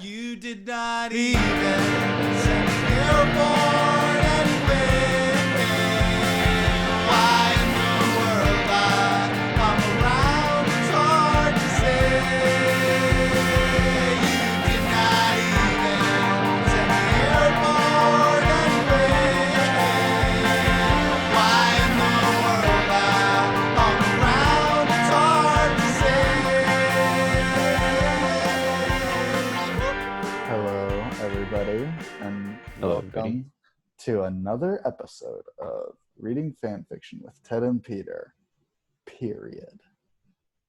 You did not even send me airborne anyway. Why in the world I'm around, it's hard to say. You did not even send me airborne anyway. Why in the world I'm around, it's hard to say. Hello, everybody, and Hello, welcome everybody. to another episode of Reading Fanfiction with Ted and Peter. Period.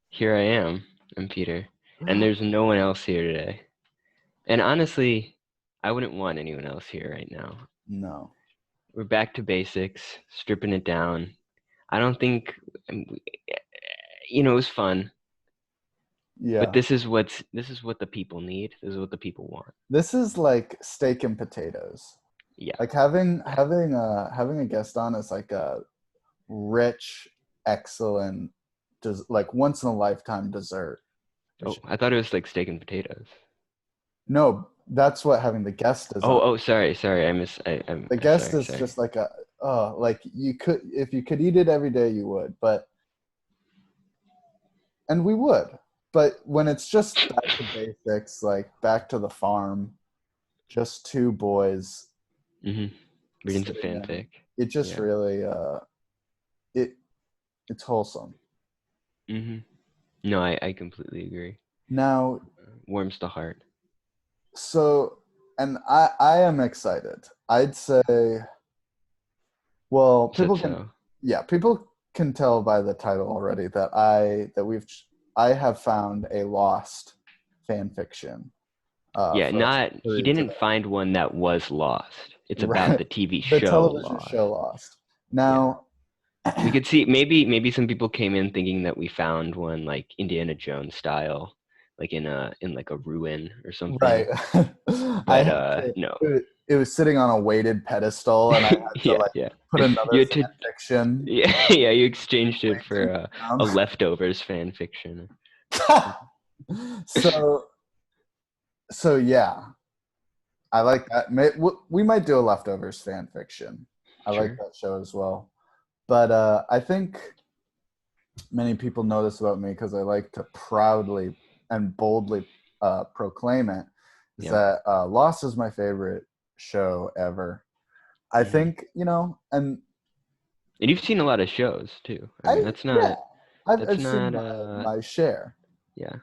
Here I am. I'm Peter. And there's no one else here today. And honestly, I wouldn't want anyone else here right now. No. We're back to basics, stripping it down. I don't think, it was fun. Yeah. But this is what the people need. This is what the people want. This is like steak and potatoes. Yeah. Like having a guest on is like a rich, excellent, like once in a lifetime dessert. Oh, I thought it was like steak and potatoes. No, that's what having the guest is. Sorry. The guest is just like like if you could eat it every day, you would, and we would. But when it's just back to basics, like back to the farm, just two boys Reading some sitting there, fanfic. it just really it's wholesome. No, I completely agree. Now, Warms the heart. so, and I am excited. I'd say, well, people can tell by the title already that I have found a lost fan fiction. He didn't find one that was lost. It's about the TV show. The television show Lost. Now, we could see maybe some people came in thinking that we found one like Indiana Jones style, like in like a ruin or something. Right. But no. It was sitting on a weighted pedestal, and I had to put another fan fiction. Yeah, you exchanged it for a leftovers fan fiction. So yeah, I like that. We might do a leftovers fan fiction. I like that show as well. But I think many people know this about me because I like to proudly and boldly proclaim it. That Lost is my favorite show ever. I think, and you've seen a lot of shows too. I've seen my share. Yeah.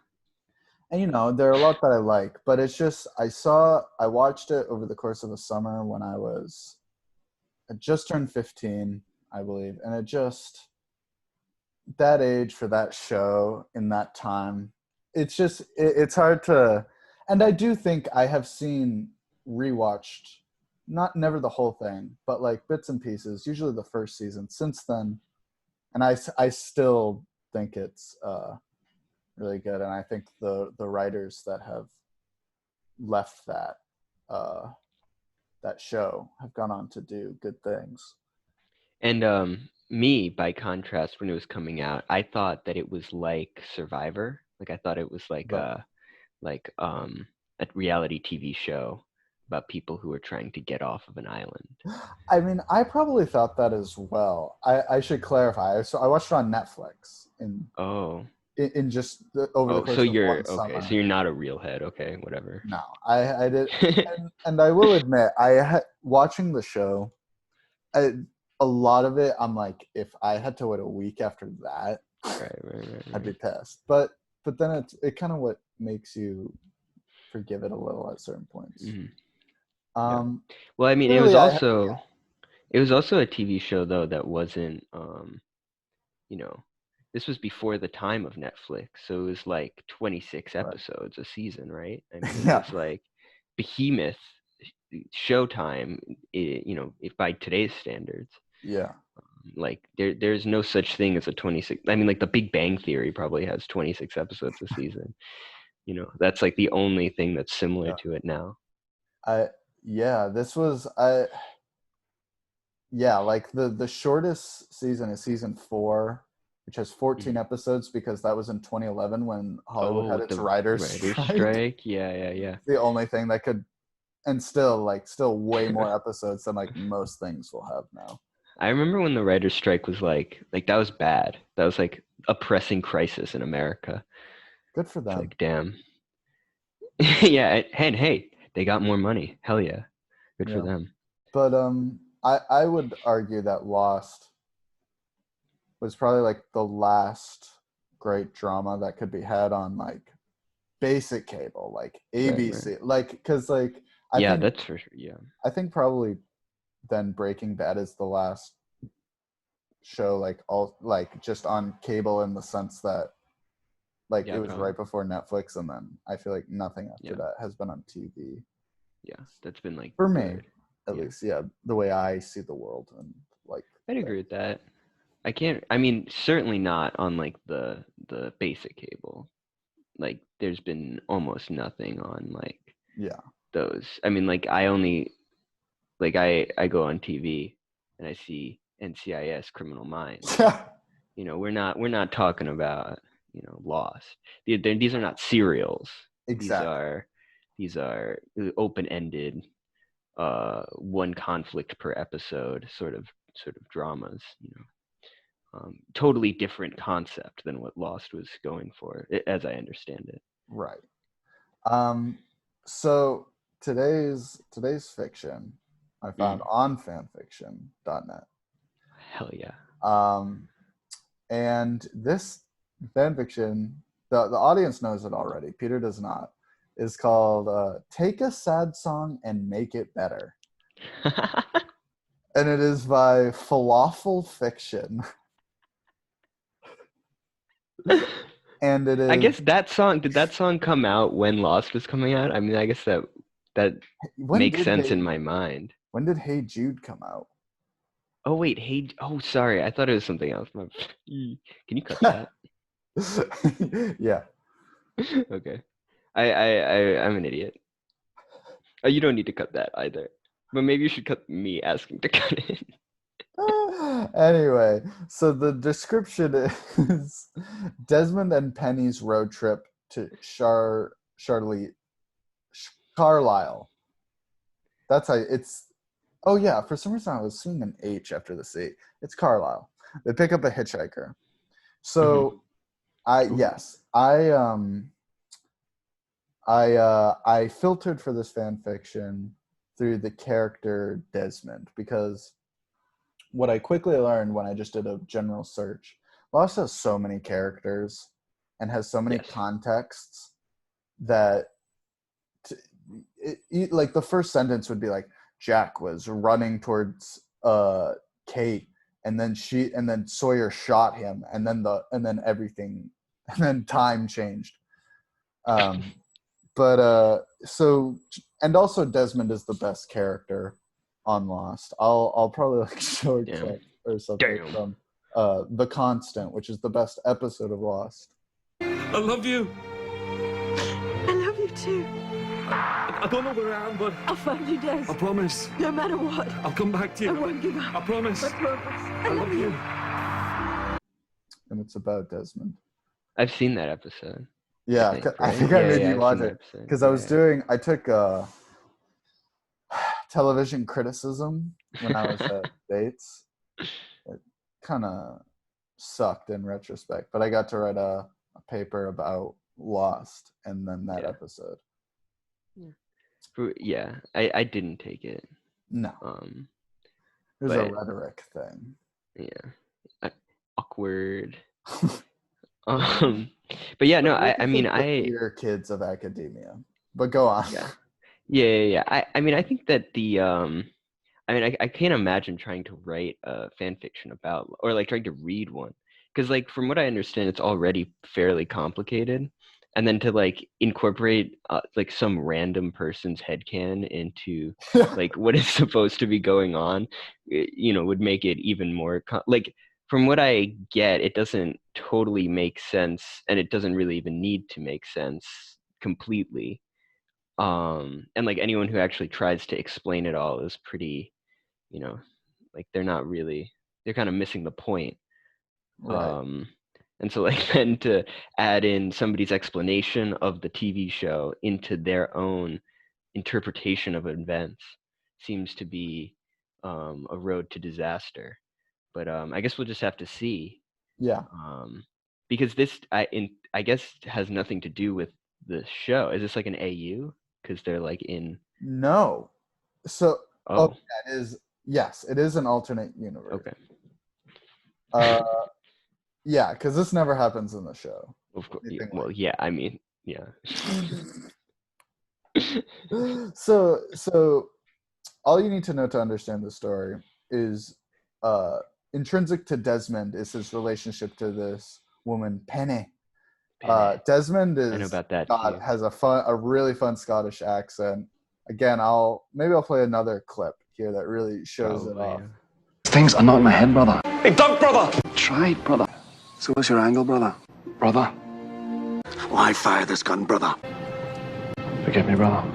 And there are a lot that I like, but it's just I watched it over the course of the summer when I just turned 15, I believe, and that age for that show in that time, it's hard to, and I do think I have rewatched, never the whole thing, but like bits and pieces, usually the first season since then, and I still think it's really good, and I think the writers that have left that show have gone on to do good things. And me, by contrast, when it was coming out, I thought that it was like Survivor. Like I thought it was like a reality TV show about people who are trying to get off of an island. I mean, I probably thought that as well. I should clarify. So I watched it on Netflix in just over the course of one summer. So you're not a real head. Okay, whatever. No, I did, and I will admit, watching the show, a lot of it, I'm like, if I had to wait a week after that, right. I'd be pissed. But then it kind of what makes you forgive it a little at certain points. Well, I mean, it was also a TV show though that wasn't this was before the time of Netflix, so it was like 26 episodes a season, right? I mean, it was like behemoth Showtime, if by today's standards. Yeah. Like there's no such thing as a 26. I mean, like The Big Bang Theory probably has 26 episodes a season. That's like the only thing that's similar to it now. Like the shortest season is season 4, which has 14 episodes because that was in 2011 when Hollywood had its the writers' strike. Yeah. The only thing that could, and still way more episodes than like most things will have now. I remember when the writers' strike was like that was bad. That was like a pressing crisis in America. Good for them. It's like, damn. Yeah, and hey, they got more money. Hell yeah. Good for them. But I would argue that Lost was probably like the last great drama that could be had on like basic cable, like ABC, right. like because like I think that's for sure. Yeah, I think probably then Breaking Bad is the last show like all like just on cable in the sense that like it was probably. right before Netflix, and then I feel like nothing after that has been on TV. Yeah, that's been like for me good. at least. Yeah, the way I see the world and like. I'd agree with that. I mean, certainly not on like the basic cable. Like there's been almost nothing on like those. I mean, like I only like I go on TV and I see NCIS Criminal Minds. You know, we're not talking about, you know, Lost. These are not serials. Exactly. These are open-ended, one conflict per episode sort of dramas, you know. Totally different concept than what Lost was going for, as I understand it. Right. So today's fiction I found on fanfiction.net. Hell yeah. And this fanfiction, the audience knows it already. Peter does not. Is called "Take a Sad Song and Make It Better," and it is by Falafel Fiction. And it is. I guess did that song come out when Lost was coming out? I mean, I guess that makes sense in my mind. When did Hey Jude come out? Oh wait, sorry, I thought it was something else. Can you cut that? Yeah. Okay. I'm an idiot. Oh, you don't need to cut that either. But maybe you should cut me asking to cut it. Anyway, so the description is Desmond and Penny's road trip to Carlisle. That's how it's. Oh yeah, for some reason I was seeing an H after the C. It's Carlisle. They pick up a hitchhiker. So I filtered for this fan fiction through the character Desmond, because what I quickly learned when I just did a general search, Lost has so many characters and has so many contexts that like the first sentence would be like, Jack was running towards Kate, and then Sawyer shot him, and then everything, and then time changed. But so, and also Desmond is the best character on Lost. I'll probably like show a clip or something from The Constant, which is the best episode of Lost. I love you. I love you too. I don't know where I am, but I'll find you, Des. I promise. No matter what. I'll come back to you. I won't give up. I promise. I promise. I love you. And it's about Desmond. I've seen that episode. Yeah, I think I made you watch it because I took television criticism when I was at Bates. It kind of sucked in retrospect, but I got to write a paper about Lost and then that episode. Yeah, I didn't take it. No. It was a rhetoric thing. Yeah. Awkward. But yeah, no, I mean, your kids of academia, but go on. Yeah. I mean, I think that I can't imagine trying to write a fan fiction about, or like trying to read one, because like from what I understand, it's already fairly complicated, and then to like incorporate like some random person's headcanon into like what is supposed to be going on, you know, would make it even more like. From what I get, it doesn't totally make sense, and it doesn't really even need to make sense completely. And like anyone who actually tries to explain it all is pretty, you know, like they're kind of missing the point. Right. And so like then to add in somebody's explanation of the TV show into their own interpretation of events seems to be a road to disaster. But I guess we'll just have to see. Yeah. Because this I guess has nothing to do with the show. Is this like an AU? Because they're like in. No. So Oh. yeah, it is. Yes, it is an alternate universe. Okay. Yeah, because this never happens in the show. Of course. Anything Well, like yeah. I mean, yeah. So all you need to know to understand the story is intrinsic to Desmond is his relationship to this woman, Penny. Desmond I know is about that too. has a really fun Scottish accent. Again, I'll play another clip here that really shows it off. Things are not in my head, brother. Hey, Doug, brother! Try, brother. So what's your angle, brother? Brother? Why fire this gun, brother? Forgive me, brother.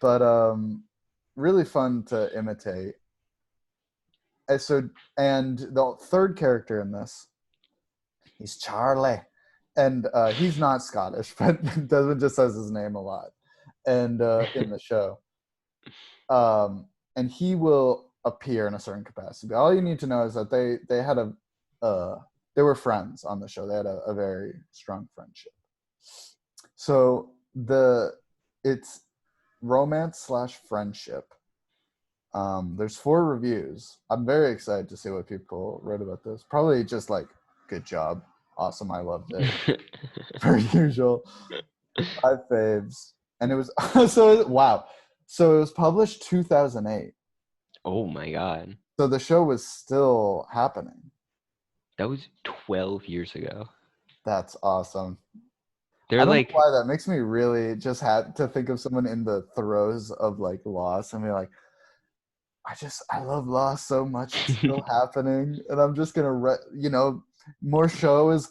But really fun to imitate. And the third character in this, he's Charlie. And he's not Scottish, but Desmond just says his name a lot. And in the show. And he will appear in a certain capacity. But all you need to know is that they had they were friends on the show. They had a very strong friendship. So it's romance / friendship. There's 4 reviews. I'm very excited to see what people wrote about this. Probably just like, good job, awesome, I loved it, per usual. 5 faves, and it was wow. So it was published 2008. Oh my god. So the show was still happening. That was 12 years ago. That's awesome. They're I don't like, know why that makes me really just had to think of someone in the throes of like loss and be like, I love Lost so much. It's still happening, and I'm just gonna more show is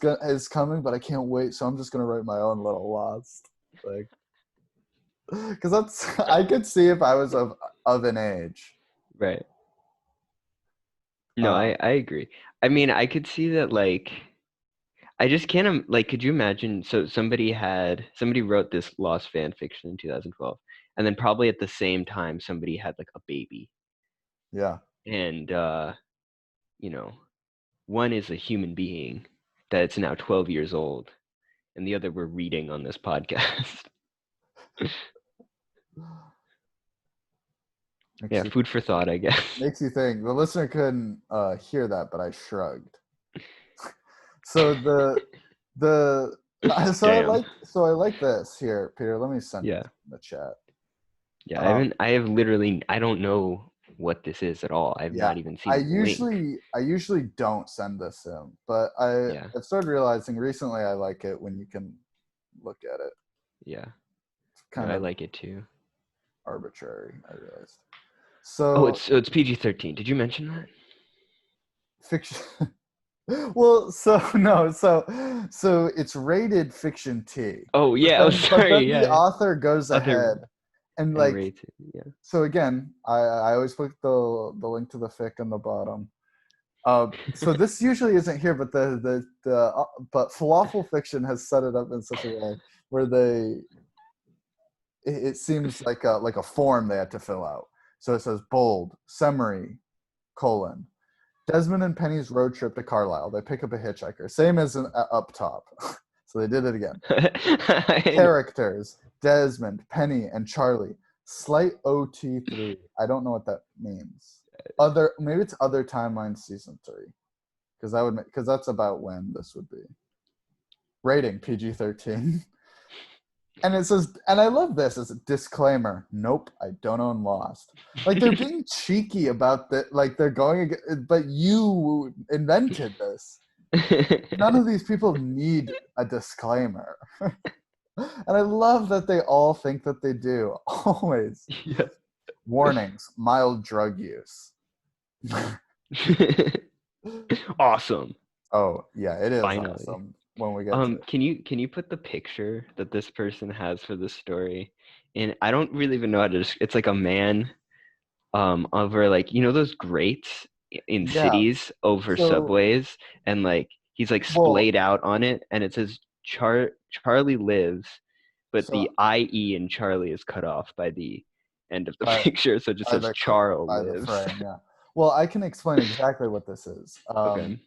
coming, but I can't wait. So I'm just gonna write my own little Lost, like, because I could see if I was of an age. right. No, I agree. I mean, I could see that, like, I just can't, like, could you imagine? So somebody wrote this Lost fan fiction in 2012, and then probably at the same time somebody had like a baby. Yeah. And one is a human being that's now 12 years old, and the other we're reading on this podcast. Yeah, food for thought, I guess. Makes you think. The listener couldn't hear that, but I shrugged. So I like this here, Peter. Let me send it in the chat. Yeah, I don't know what this is at all. I've not even seen I usually don't send this in, but I've started realizing recently I like it when you can look at it. Yeah. Kind of I like it too. Arbitrary, I realized. So it's PG-13. Did you mention that? Fiction. Well, so it's rated fiction T. Oh yeah, but then the author goes ahead and like rates it, yeah. So again, I always put the link to the fic on the bottom. So this usually isn't here, but but Falafel Fiction has set it up in such a way where it seems like a form they had to fill out. So it says bold summary : Desmond and Penny's road trip to Carlisle. They pick up a hitchhiker. Same as up top. So they did it again. Characters: Desmond, Penny, and Charlie. Slight OT3. I don't know what that means. Maybe it's other timeline season 3. Because that's about when this would be. Rating PG-13. And it says, and I love this as a disclaimer. Nope, I don't own Lost. Like, they're being cheeky about that. Like, they're going, but you invented this. None of these people need a disclaimer. And I love that they all think that they do. Always. Yeah. Warnings: mild drug use. Awesome. Oh yeah, it is Finally. awesome. When we get to can you put the picture that this person has for this story? And I don't really even know how to. It's like a man, over like those grates in cities over subways, and like He's like Well- splayed out on it, and it says Charlie lives, but So- the IE in Charlie is cut off by the end of the By- picture, so it just by says the- Charles by the lives. frame, yeah. Well, I can explain exactly what this is. Okay.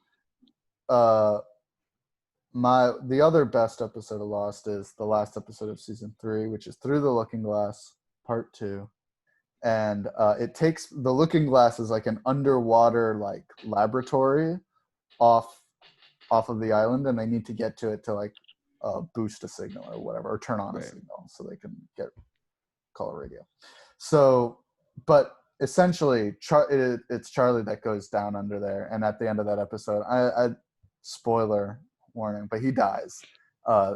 The other best episode of Lost is the last episode of season 3, which is Through the Looking Glass, part 2. And it takes the Looking Glass is like an underwater like laboratory off of the island, and they need to get to it to like boost a signal or whatever, or turn on a Right. signal so they can get color radio. So, but essentially, it's Charlie that goes down under there, and at the end of that episode, I spoiler warning, but he dies.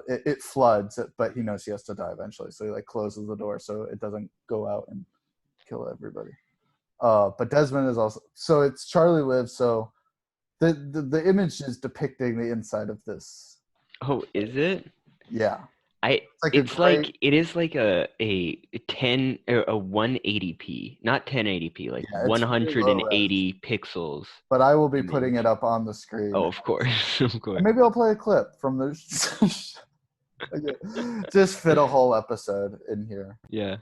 It floods, but he knows he has to die eventually, so he like closes the door so it doesn't go out and kill everybody. But Desmond is also, so it's Charlie lives. So the image is depicting the inside of this. Oh, is it? Yeah, It's like it is like a 180p, not 1080p, like Yeah, it's pretty low 180 pixels. but I will be image. putting it up on the screen. Oh, of course, of course. Maybe I'll play a clip from the. Okay. Just fit a whole episode in here. Yeah.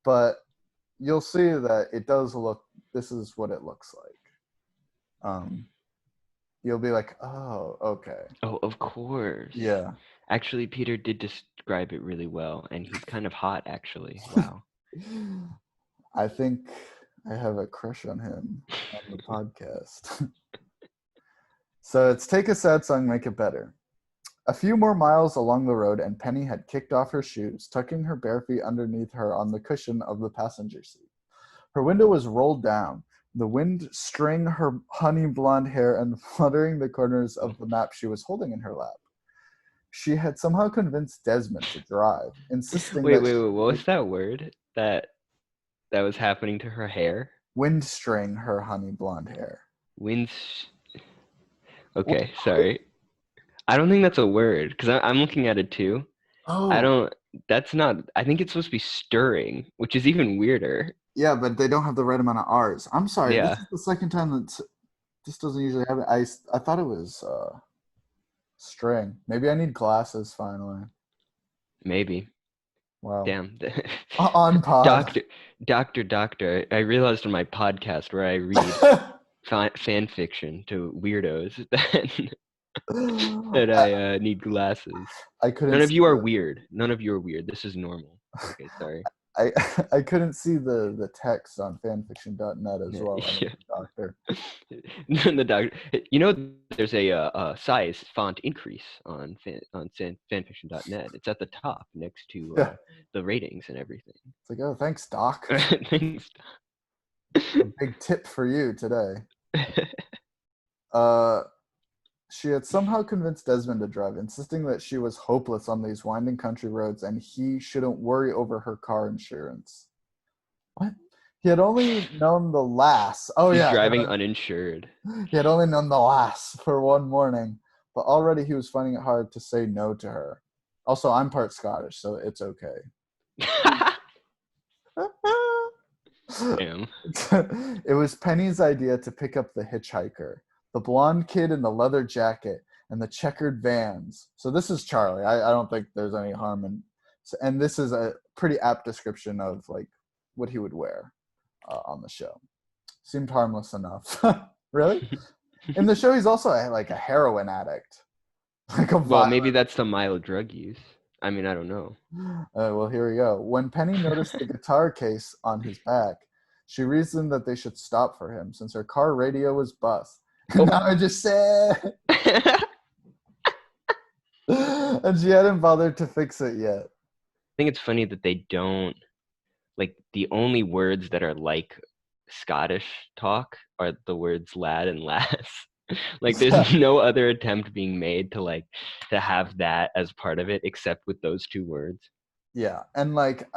But you'll see that it does look. This is what it looks like. You'll be like, oh, okay. Oh, of course. Yeah. Actually, Peter did describe it really well, and he's kind of hot, actually. Wow. I think I have a crush on him on the podcast. So it's Take a Sad Song, Make It Better. A few more miles along the road, and Penny had kicked off her shoes, tucking her bare feet underneath her on the cushion of the passenger seat. Her window was rolled down, the wind string her honey blonde hair and fluttering the corners of the map she was holding in her lap. She had somehow convinced Desmond to drive, insisting Wait, that what was that word that was happening to her hair? wind string her honey blonde hair. Okay, sorry. I don't think that's a word, because I'm looking at it too. Oh, That's not, I think it's supposed to be stirring, which is even weirder. yeah, but they don't have the right amount of R's. I'm sorry. Yeah. This is the second time that this doesn't usually happen. I thought it was string. Maybe I need glasses finally. Maybe. Wow. Damn. On pod. Doctor, I realized on my podcast where I read fan fiction to weirdos that I need glasses. I couldn't. None of see you are the- weird. None of you are weird. This is normal. Okay, sorry. I couldn't see the text on fanfiction.net as Yeah, well. I yeah. need a doctor. The doctor. You know, there's a size font increase on fanfiction.net. It's at the top next to Yeah. the ratings and everything. It's like, oh, thanks, Doc. Thanks. A big tip for you today. She had somehow convinced Desmond to drive, insisting that she was hopeless on these winding country roads and he shouldn't worry over her car insurance. What? He had only known the lass. Oh, She's yeah. driving uninsured. He had only known the lass for one morning, but already he was finding it hard to say no to her. Also, I'm part Scottish, so it's okay. Damn. It was Penny's idea to pick up the hitchhiker, the blonde kid in the leather jacket, and the checkered Vans. So this is Charlie. I don't think there's any harm in. And this is a pretty apt description of like what he would wear on the show. Seemed harmless enough. Really? In the show, he's also like a heroin addict. Like a Well, maybe that's the mild drug use. I mean, I don't know. Well, here we go. When Penny noticed the guitar case on his back, she reasoned that they should stop for him since her car radio was bust. Oh. Now I just said, and she hadn't bothered to fix it yet. I think it's funny that they don't, like, the only words that are like Scottish talk are the words lad and lass. Like, there's no other attempt being made to have that as part of it except with those two words. Yeah, and like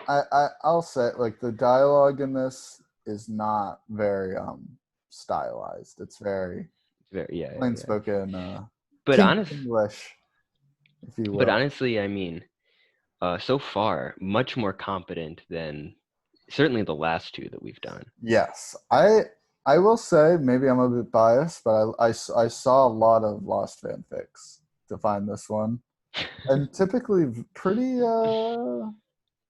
I'll say like the dialogue in this is not very stylized. It's very Yeah. plain spoken But King honest, English, if you but will. honestly, I mean, so far, much more competent than certainly the last two that we've done. Yes, I will say maybe I'm a bit biased, but I saw a lot of Lost fanfics to find this one, and typically pretty.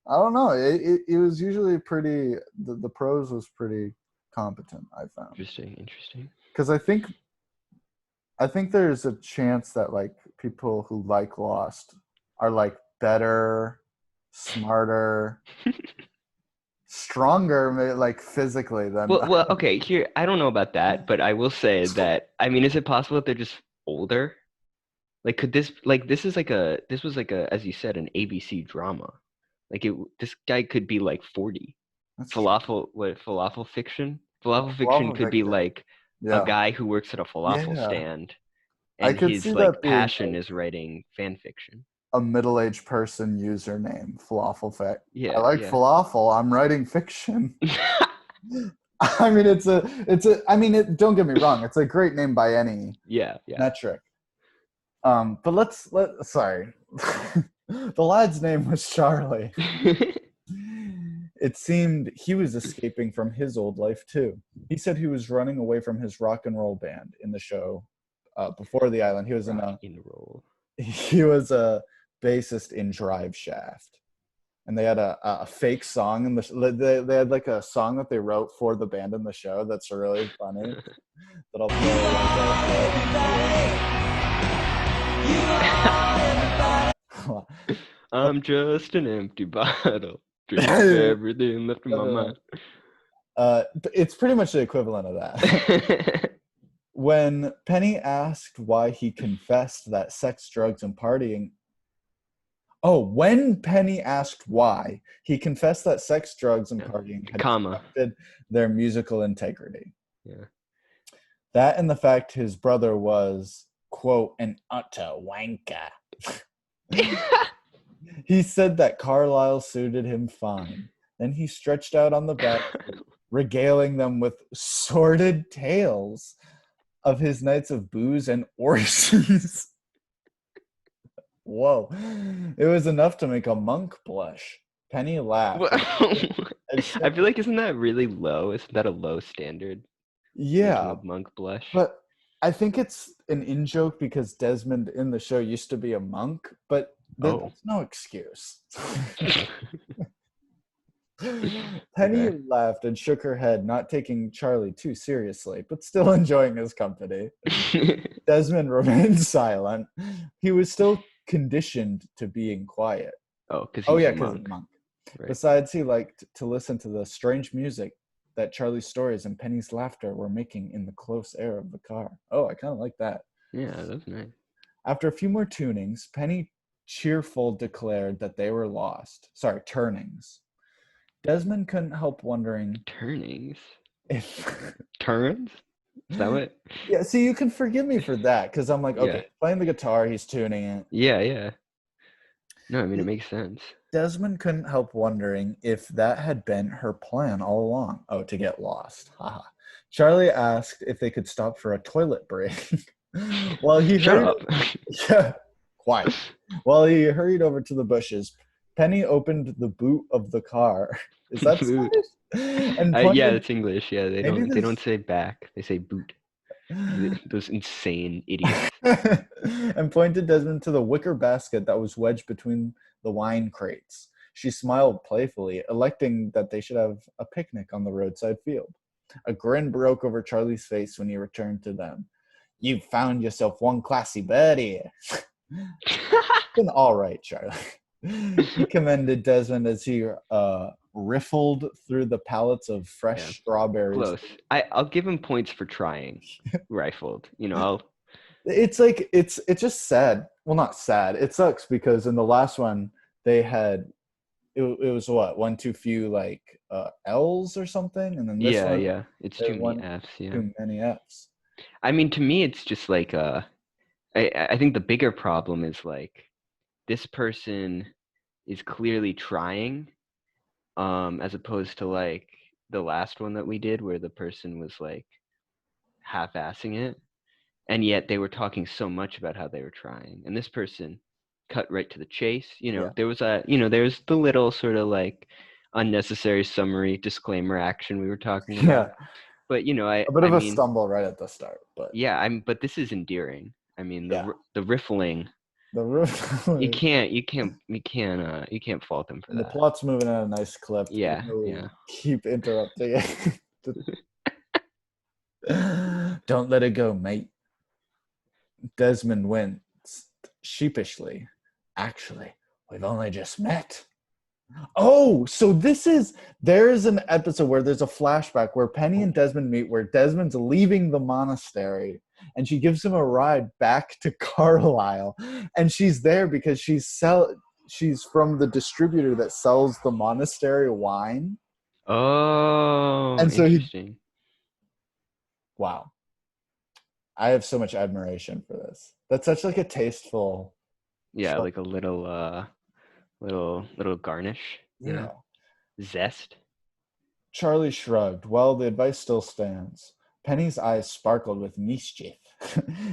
I don't know. It was usually pretty. The prose was pretty competent. I found Interesting. because I think there's a chance that like people who like Lost are like better, smarter, stronger, like physically than. Well, okay. Here, I don't know about that, but I will say that. I mean, is it possible that they're just older? Like, could this this is like this was like a, as you said, an ABC drama. Like this guy could be like 40. That's Falafel fiction? Falafel fiction Lava could be Victor. like a Yeah, guy who works at a falafel yeah. stand, I and could his see like that being passion is writing fan fiction. a middle-aged person username, falafel fact. I Yeah, like yeah. falafel. I'm writing fiction. I mean, I mean, don't get me wrong. It's a great name by any yeah. metric. But sorry. The lad's name was Charlie. It seemed he was escaping from his old life too. He said he was running away from his rock and roll band in the show before the island. He was he was a bassist in Drive Shaft, and they had a fake song in they had like a song that they wrote for the band in the show that's really funny. That I'll play. I'm just an empty bottle. Drink everything left in my mind. It's pretty much the equivalent of that. When Penny asked why he confessed that sex, drugs, and partying. Oh, when Penny asked why, he confessed that sex, drugs, and partying had affected their musical integrity. Yeah. That and the fact his brother was, quote, an utter wanker. He said that Carlisle suited him fine. Then he stretched out on the bed, regaling them with sordid tales of his nights of booze and orgies. Whoa. It was enough to make a monk blush. Penny laughed. I feel like, isn't that really low? Isn't that a low standard? Yeah. A monk blush? But I think it's an in-joke because Desmond in the show used to be a monk, but that's no excuse. Penny laughed and shook her head, not taking Charlie too seriously, but still enjoying his company. Desmond remained silent. He was still conditioned to being quiet. Because he's a monk. Right. Besides, he liked to listen to the strange music that Charlie's stories and Penny's laughter were making in the close air of the car. Oh, I kind of like that. Yeah, that's nice. After a few more tunings, Penny cheerful declared that they were lost. Sorry, turnings. Desmond couldn't help wondering. Turnings? If turns? Is that what? Yeah, see, you can forgive me for that, because I'm like, okay, playing the guitar, he's tuning it. Yeah. No, I mean, it makes sense. Desmond couldn't help wondering if that had been her plan all along. Oh, to get lost. Haha. Charlie asked if they could stop for a toilet break. While he Shut up. Yeah, quiet. While he hurried over to the bushes, Penny opened the boot of the car. Is that Spanish? And yeah, it's English. Yeah, they don't say back. They say boot. Those insane idiots. And pointed Desmond to the wicker basket that was wedged between the wine crates. She smiled playfully, electing that they should have a picnic on the roadside field. A grin broke over Charlie's face when he returned to them. "You've found yourself one classy birdie." Been all right, Charlie. He commended Desmond as he riffled through the pallets of fresh strawberries. Close. I'll give him points for trying. Rifled. It's like it's just sad. Well, not sad. It sucks because in the last one they had it was what, one too few like L's or something, and then this one it's too many F's. Yeah, too many F's. I mean, to me, it's just like I think the bigger problem is like this person is clearly trying, as opposed to like the last one that we did where the person was like half-assing it, and yet they were talking so much about how they were trying, and this person cut right to the chase. Yeah. There was there's the little sort of like unnecessary summary disclaimer action we were talking about. Yeah. But A bit I of a mean, stumble right at the start, but yeah, but this is endearing. I mean, Yeah. the riffling, the roof. you can't fault him for And the that. plot's moving at a nice clip. Yeah, even though we yeah. Keep interrupting it. Don't let it go, mate. Desmond winced sheepishly. Actually, we've only just met. Oh, so there's an episode where there's a flashback where Penny and Desmond meet, where Desmond's leaving the monastery and she gives him a ride back to Carlisle, and she's there because she's from the distributor that sells the monastery wine. Oh, And so interesting. Wow. I have so much admiration for this. That's such like a tasteful. Yeah, like a little garnish. Yeah. Zest. Charlie shrugged. Well, the advice still stands. Penny's eyes sparkled with mischief.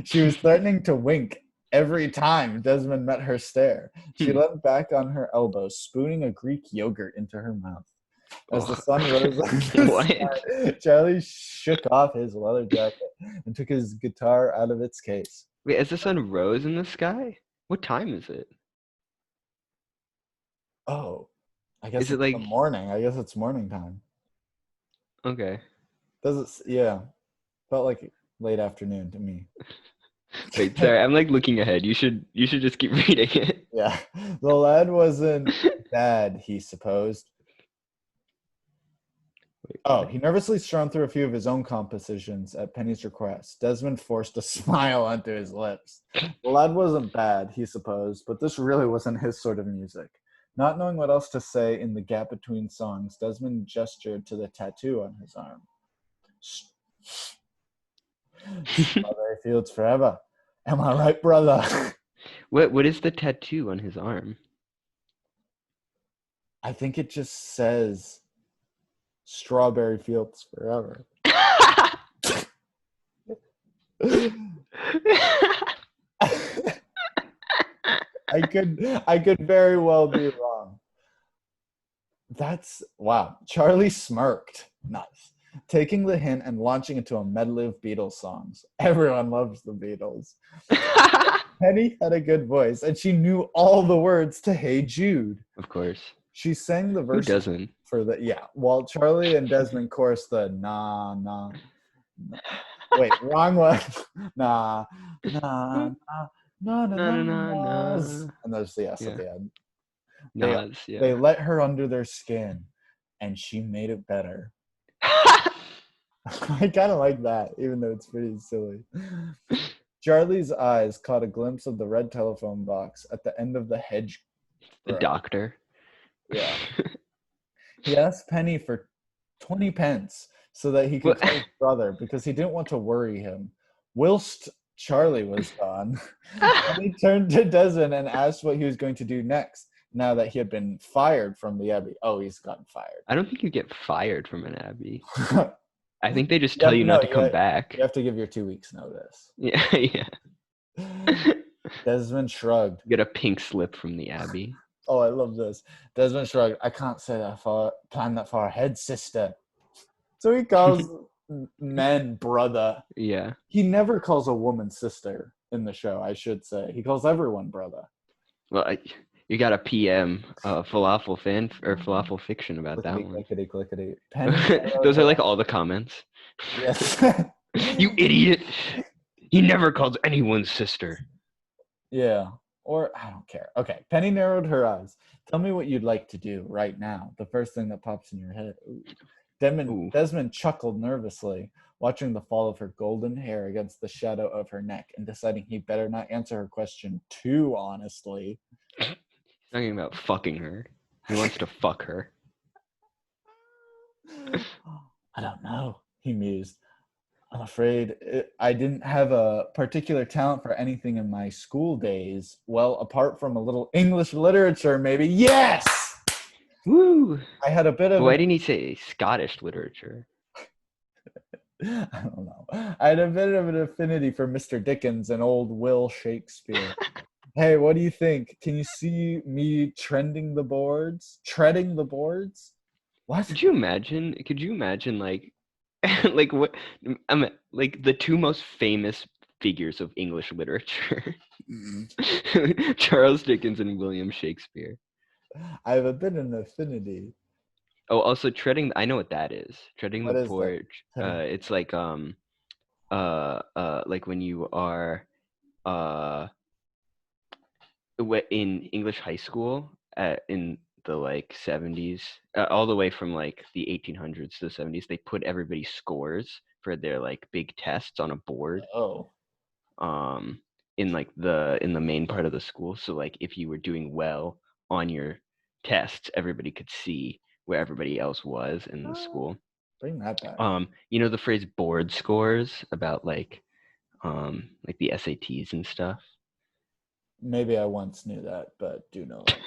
She was threatening to wink every time Desmond met her stare. She leaned back on her elbows, spooning a Greek yogurt into her mouth. As the sun rose on the sky, Charlie shook off his leather jacket and took his guitar out of its case. Wait, as the sun rose in the sky? What time is it? Oh, I guess Is it it's like the morning. I guess it's morning time. Okay. Does it? Yeah. Felt like late afternoon to me. Wait, sorry, I'm like looking ahead. You should just keep reading it. Yeah. The lad wasn't bad, he supposed. Oh, he nervously strummed through a few of his own compositions at Penny's request. Desmond forced a smile onto his lips. The lad wasn't bad, he supposed, but this really wasn't his sort of music. Not knowing what else to say in the gap between songs, Desmond gestured to the tattoo on his arm. Strawberry fields forever. Am I right, brother? What is the tattoo on his arm? I think it just says strawberry fields forever. I could very well be wrong. That's wow. Charlie smirked. Nice. Taking the hint and launching into a medley of Beatles songs. Everyone loves the Beatles. Penny had a good voice, and she knew all the words to Hey Jude. Of course. She sang the verse. Who doesn't? For the while Charlie and Desmond chorused the nah nah. Wait, wrong one. Nah nah nah nah nah nah. And there's the S at the end. They let her under their skin, and she made it better. I kind of like that, even though it's pretty silly. Charlie's eyes caught a glimpse of the red telephone box at the end of the hedge. The doctor. Yeah. He asked Penny for 20 pence so that he could call his brother because he didn't want to worry him. Whilst Charlie was gone, he turned to Desmond and asked what he was going to do next now that he had been fired from the Abbey. Oh, he's gotten fired. I don't think you get fired from an Abbey. I think they just tell you not to come back. You have to give your 2 weeks notice. Yeah, yeah. Desmond shrugged. You get a pink slip from the Abbey. Oh, I love this. Desmond shrugged. I can't say that plan that far ahead, sister. So he calls men brother. Yeah. He never calls a woman sister in the show, I should say. He calls everyone brother. Well, you got a PM falafel fan or falafel fiction about that one. Clickety. Those are like all the comments. Yes. You idiot. He never calls anyone sister. Yeah. Or I don't care. Okay. Penny narrowed her eyes. Tell me what you'd like to do right now. The first thing that pops in your head. Ooh. Desmond chuckled nervously, watching the fall of her golden hair against the shadow of her neck and deciding he better not answer her question too honestly. He's talking about fucking her. He wants to fuck her. I don't know, he mused. I'm afraid I didn't have a particular talent for anything in my school days. Well, apart from a little English literature, maybe. Yes! Woo! I had a bit But of why didn't he say Scottish literature? I don't know. I had a bit of an affinity for Mr. Dickens and old Will Shakespeare. Hey, what do you think? Can you see me treading the boards? What? Could you imagine? Could you imagine like, like what? Like the two most famous figures of English literature, Charles Dickens and William Shakespeare. I have a bit of an affinity. Oh, also treading. I know what that is. Treading What the is that? porch. It's like when you are in English high school in the like 70s, all the way from like the 1800s to the 70s, they put everybody's scores for their like big tests on a board Oh. in the main part of the school. So like if you were doing well on your tests, everybody could see where everybody else was in the school. Bring that back. You know the phrase board scores about like the SATs and stuff. Maybe I once knew that, but do know that.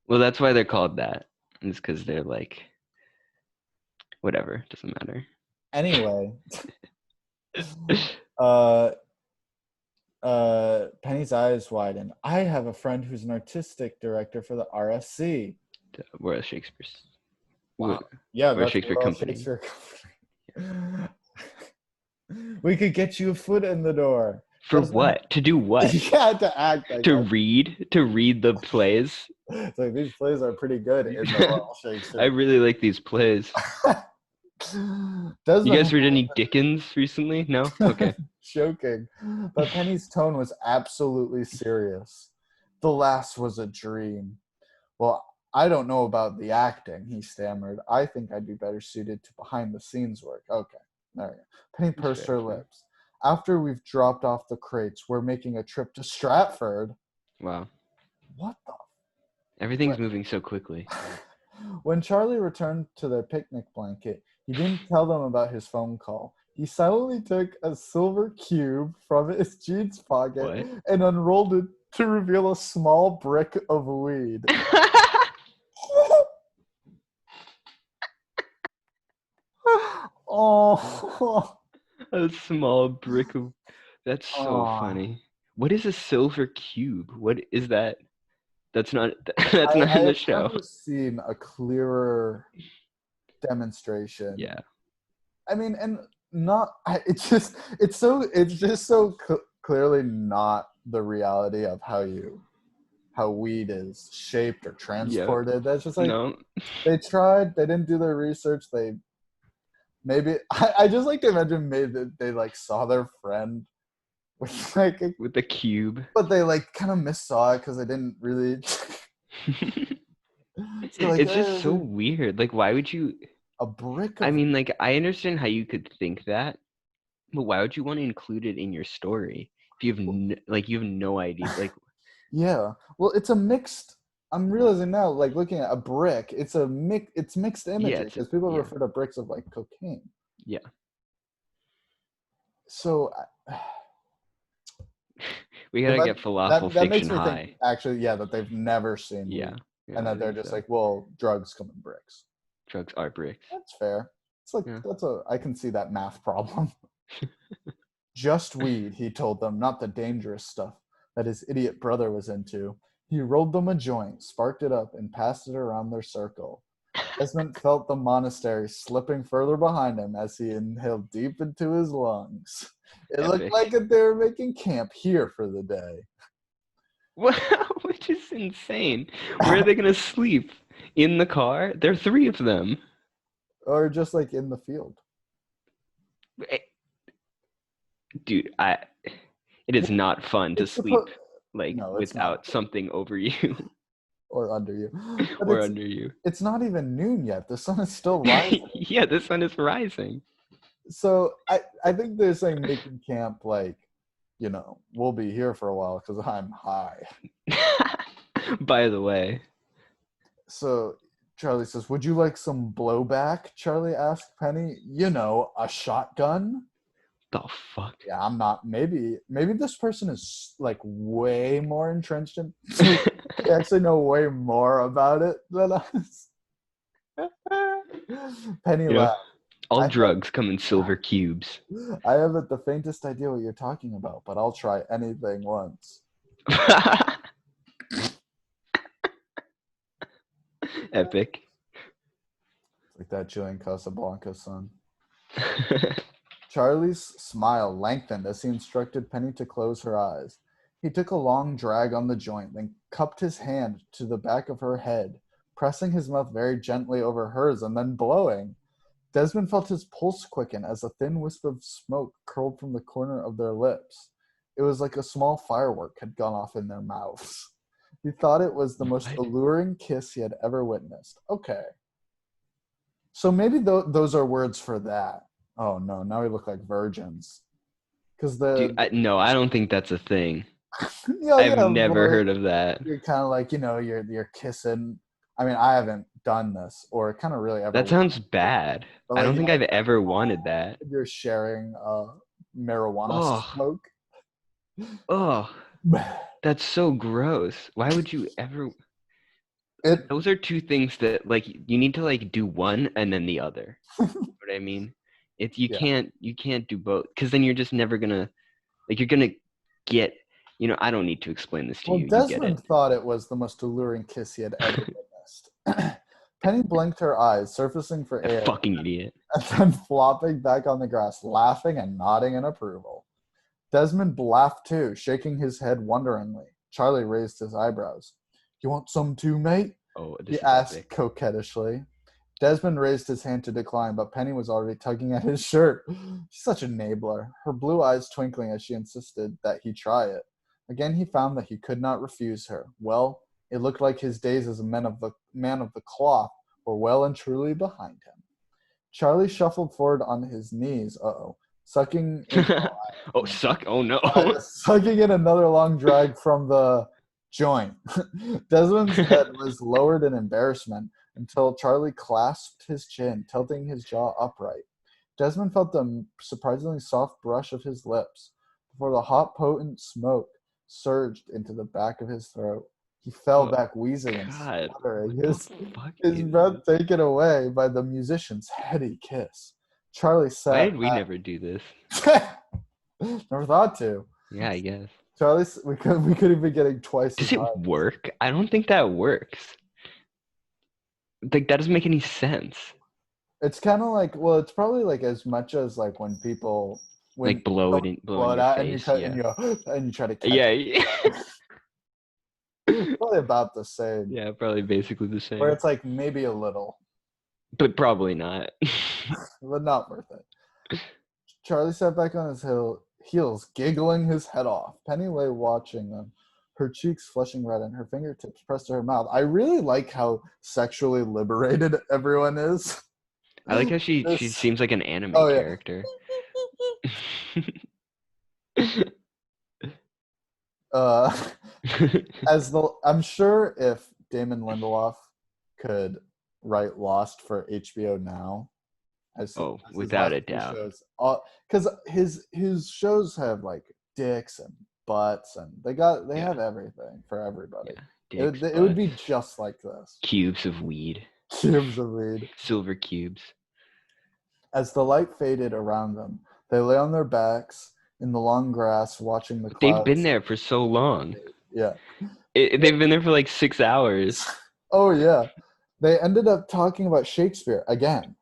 Well, that's why they're called that. It's because they're like, whatever, doesn't matter. Anyway, Penny's eyes widen. I have a friend who's an artistic director for the RSC. Royal Shakespeare's. Wow. Yeah, Royal that's Shakespeare Royal Company. Shakespeare Company. We could get you a foot in the door. For what? To do what? Yeah, to act. To read the plays. It's like these plays are pretty good in the Royal Shakespeare. I really like these plays. You guys read any Dickens recently? No? Okay. Joking. But Penny's tone was absolutely serious. The last was a dream. Well, I don't know about the acting, he stammered. I think I'd be better suited to behind the scenes work. Okay, there we go. Penny pursed her lips. After we've dropped off the crates, we're making a trip to Stratford. Wow. What the? Everything's moving so quickly. When Charlie returned to their picnic blanket, he didn't tell them about his phone call. He silently took a silver cube from his jeans pocket and unrolled it to reveal a small brick of weed. Oh, a small brick of. That's so funny. What is a silver cube? What is that? That's not. That's not in the show. I've never seen a clearer demonstration. Yeah. I mean, and not. It's just so clearly not the reality of how weed is shaped or transported. Yep. That's just like they tried. They didn't do their research. I just like to imagine maybe they like saw their friend with the cube, but they like kind of missaw it because they didn't really. It's just so weird. Like, why would you? A brick. I mean, like, I understand how you could think that, but why would you want to include it in your story if you have you have no idea? Like, yeah, well, it's a mixed. I'm realizing now, like looking at a brick, it's mixed images because people refer to bricks of like cocaine. Yeah. So we gotta get falafel that fiction makes me high. Think, actually, that they've never seen. Yeah. And that they're just like, well, drugs come in bricks. Drugs are bricks. That's fair. It's like I can see that math problem. Just weed, he told them, not the dangerous stuff that his idiot brother was into. He rolled them a joint, sparked it up, and passed it around their circle. Desmond felt the monastery slipping further behind him as he inhaled deep into his lungs. It looked like they were making camp here for the day. Which is insane. Where are they going to sleep? In the car? There are 3 of them. Or just like in the field. Dude, it is not fun to sleep without something over you. Or under you. Or under you. It's not even noon yet. The sun is still rising. Yeah, the sun is rising. So I think they're saying making camp like, we'll be here for a while because I'm high. By the way. So Charlie says, would you like some blowback? Charlie asked Penny. A shotgun? The fuck? Yeah, I'm not. Maybe this person is like way more entrenched in. They actually know way more about it than us. Penny You know, laughed. all I- drugs come in silver cubes. I haven't the faintest idea what you're talking about, but I'll try anything once. Epic. Like that Julian Casablanca son. Charlie's smile lengthened as he instructed Penny to close her eyes. He took a long drag on the joint, then cupped his hand to the back of her head, pressing his mouth very gently over hers and then blowing. Desmond felt his pulse quicken as a thin wisp of smoke curled from the corner of their lips. It was like a small firework had gone off in their mouths. He thought it was the most What? alluring kiss he had ever witnessed. Okay. So maybe those are words for that. Oh no, now we look like virgins. Because Dude, no, I don't think that's a thing. yeah, I've yeah, never but heard of that. you're kind of like, you're kissing. I mean, I haven't done this or kind of really ever. That sounds bad. But I like, don't think I've ever wanted that. you're sharing marijuana Oh. smoke. Oh, that's so gross. Why would you ever? Those are two things that like you need to like do one and then the other. You know what I mean? It's you can't do both because then you're just never gonna you're gonna get. I don't need to explain this to Well, you. You get Desmond it. thought it was the most alluring kiss he had ever witnessed. Penny blinked her eyes, surfacing for A air, fucking idiot. and then flopping back on the grass, laughing and nodding in approval. Desmond laughed too, shaking his head wonderingly. Charlie raised his eyebrows. "You want some too, mate?" Oh, this he is asked epic. coquettishly. Desmond raised his hand to decline, but Penny was already tugging at his shirt. She's such an enabler, her blue eyes twinkling as she insisted that he try it. Again, he found that he could not refuse her. Well, it looked like his days as a man of the cloth were well and truly behind him. Charlie shuffled forward on his knees, sucking in, Oh, suck! Oh no! sucking in another long drag from the joint. Desmond's head was lowered in embarrassment until Charlie clasped his chin, tilting his jaw upright. Desmond felt the surprisingly soft brush of his lips before the hot, potent smoke surged into the back of his throat. He fell back, wheezing and spluttering, his breath taken away by the musician's heady kiss. Charlie sat. Why did we never do this? Never thought to. Yeah, I guess. Charlie, we could have been getting twice Does as it high. work? I don't think that works. Like that doesn't make any sense. It's kind of like, well, it's probably like as much as like when people Like blow it in your face, and you try to catch yeah. It's probably about the same. Yeah, probably basically the same. Where it's like maybe a little, but probably not. but not worth it. Charlie sat back on his heels, giggling his head off. Penny lay watching them, her cheeks flushing red and her fingertips pressed to her mouth. I really like how sexually liberated everyone is. I like how she seems like an anime character. I'm sure if Damon Lindelof could write Lost for HBO now, without a doubt, because his shows have like dicks and butts and they have everything for everybody. Yeah, it would be just like this. Cubes of weed. Silver cubes. As the light faded around them, they lay on their backs in the long grass watching the clouds. They've been there for so long. Yeah. They've been there for like 6 hours. Oh, yeah. They ended up talking about Shakespeare again.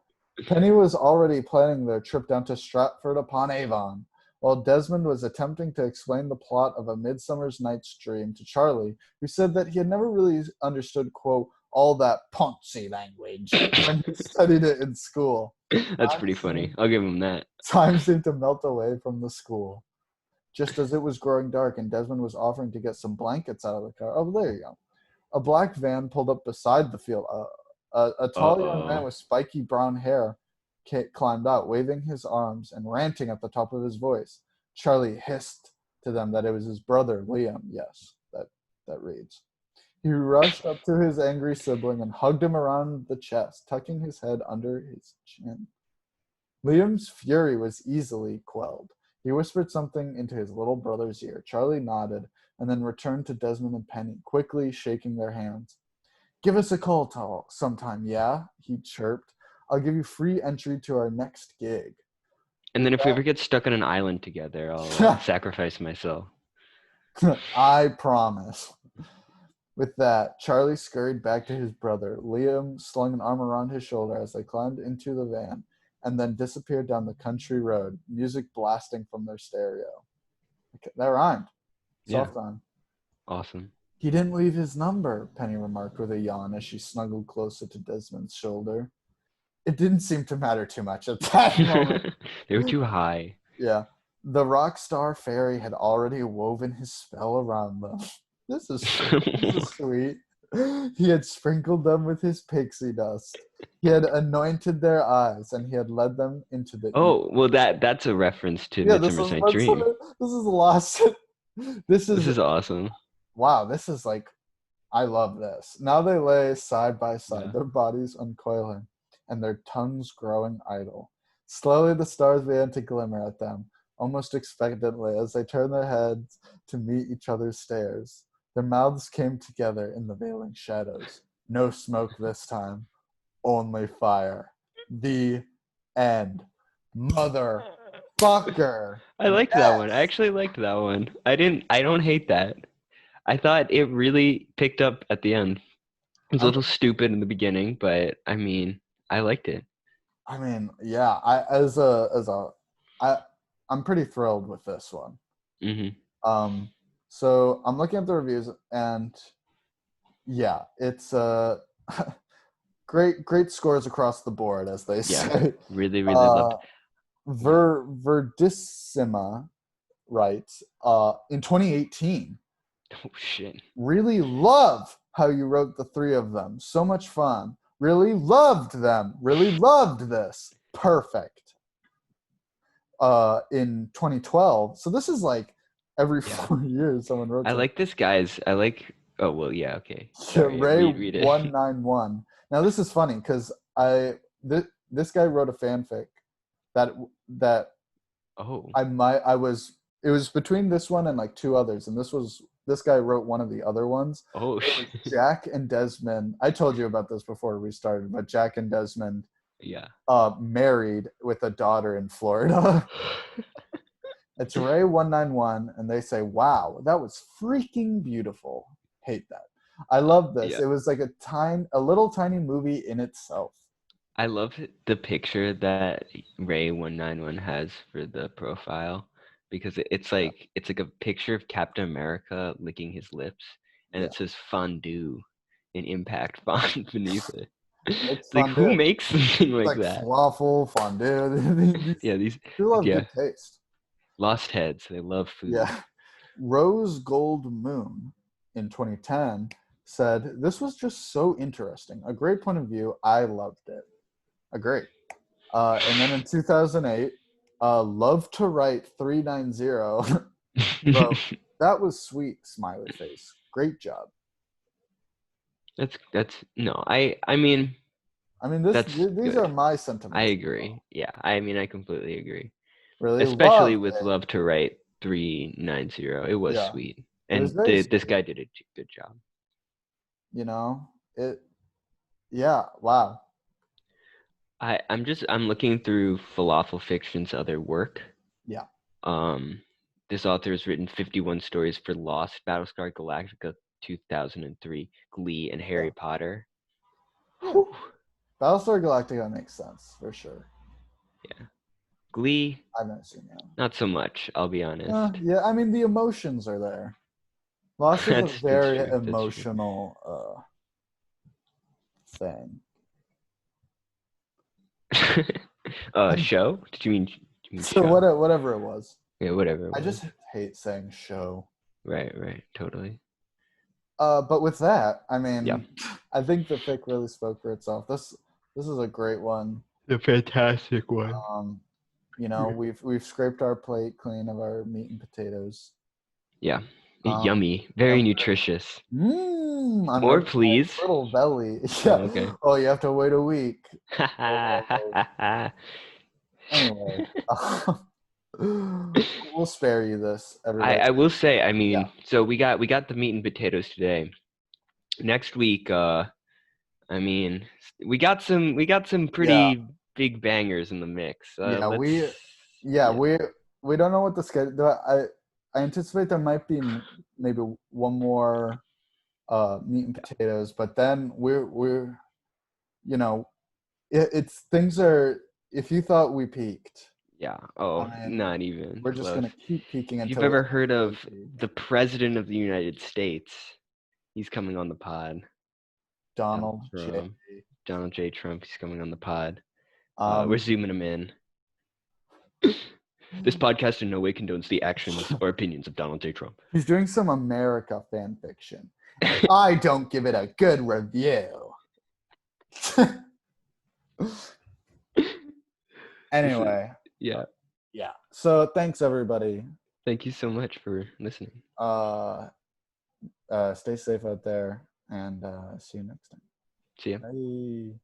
Penny was already planning their trip down to Stratford-upon-Avon, while Desmond was attempting to explain the plot of A Midsummer's Night's Dream to Charlie, who said that he had never really understood, quote, all that poncy language when he studied it in school. That's pretty funny. I'll give him that. Time seemed to melt away from the school. Just as it was growing dark and Desmond was offering to get some blankets out of the car. Oh, there you go. A black van pulled up beside the field. A tall young man with spiky brown hair climbed out, waving his arms and ranting at the top of his voice. Charlie hissed to them that it was his brother, Liam. Yes, that reads. He rushed up to his angry sibling and hugged him around the chest, tucking his head under his chin. Liam's fury was easily quelled. He whispered something into his little brother's ear. Charlie nodded and then returned to Desmond and Penny, quickly shaking their hands. Give us a call sometime, yeah? He chirped. I'll give you free entry to our next gig. And then if we ever get stuck on an island together, I'll sacrifice myself. I promise. With that, Charlie scurried back to his brother. Liam slung an arm around his shoulder as they climbed into the van and then disappeared down the country road, music blasting from their stereo. Okay, that rhymed. Soft rhyme. Awesome. He didn't leave his number, Penny remarked with a yawn as she snuggled closer to Desmond's shoulder. It didn't seem to matter too much at that moment. They were too high. Yeah. The rock star fairy had already woven his spell around them. This is sweet. He had sprinkled them with his pixie dust. He had anointed their eyes, and he had led them into the. Oh, well, that's a reference to Midsummer's Night Dream. This is lost. This is awesome. Wow, this is like, I love this. Now they lay side by side, their bodies uncoiling, and their tongues growing idle. Slowly the stars began to glimmer at them, almost expectantly, as they turned their heads to meet each other's stares. Their mouths came together in the veiling shadows. No smoke this time, only fire. The end. Motherfucker. I liked that one. I actually liked that one. I don't hate that. I thought it really picked up at the end. It was a little stupid in the beginning, but I mean, I liked it. I mean, yeah, I'm pretty thrilled with this one. Mm-hmm. So I'm looking at the reviews, and yeah, it's great scores across the board, as they say. Really loved it. Verdissima writes, in 2018. Oh shit. Really love how you wrote the three of them. So much fun. Really loved them. Really loved this. Perfect. In 2012. So this is like every 4 years someone wrote. I like this guy's. I like. Oh well, yeah. Okay. Sorry, read it. Ray191. Now this is funny because this guy wrote a fanfic that. Oh. It was between this one and like two others, and this guy wrote one of the other ones. Oh. Jack and Desmond. I told you about this before we started, but Jack and Desmond. Yeah. Married with a daughter in Florida. It's Ray191, and they say, "Wow, that was freaking beautiful." Hate that. I love this. Yeah. It was like a little tiny movie in itself. I love the picture that Ray191 has for the profile, because it's like a picture of Captain America licking his lips, and it says fondue in impact font beneath it. It's like, who makes something like that? Falafel, fondue. These people have good taste. Lost heads. They love food. Yeah. Rose Gold Moon in 2010 said, "This was just so interesting. A great point of view. I loved it." Agree. And then in 2008, Love to Write 390 wrote, "That was sweet, smiley face. Great job." That's no. I mean these are my sentiments. I agree. Yeah. I mean, I completely agree. Really, especially with Love to Write 390. It was sweet, and this guy did a good job. You know it. Yeah. Wow. I'm looking through Falafel Fiction's other work. Yeah. This author has written 51 stories for Lost, Battlestar Galactica 2003, Glee, and Harry Potter. Whew. Battlestar Galactica makes sense for sure. Yeah. Glee, I've never seen that. Not so much, I'll be honest. Yeah, I mean the emotions are there. Lost is a very emotional thing. Show? Did you mean so show? Whatever it was. Yeah, whatever. I just hate saying show. Right, totally. But with that, I mean, I think the fic really spoke for itself. This is a great one. A fantastic one. You know, we've scraped our plate clean of our meat and potatoes. Yeah. Yummy. Very nutritious. More, please. Little belly. Yeah. Oh, okay. Oh, you have to wait a week. Anyway, we'll spare you this. Everybody. I will say, I mean, so we got the meat and potatoes today. Next week, I mean, we got some pretty big bangers in the mix. Yeah, let's- we don't know what the schedule. I anticipate there might be maybe one more meat and potatoes, but then we're you know it's things are. If you thought we peaked, yeah. Oh, and not even we're just close. gonna keep peaking If until you've we ever heard of actually peak. the President of the United States, he's coming on the pod. Donald J. Trump. Donald J. Trump, he's coming on the pod. Um, We're zooming him in. This podcast in no way condones the actions or opinions of Donald J. Trump. he's doing some America fan fiction. I don't give it a good review. Anyway, Yeah. yeah. So thanks everybody. Thank you so much for listening. Stay safe out there, and see you next time. See ya. Bye.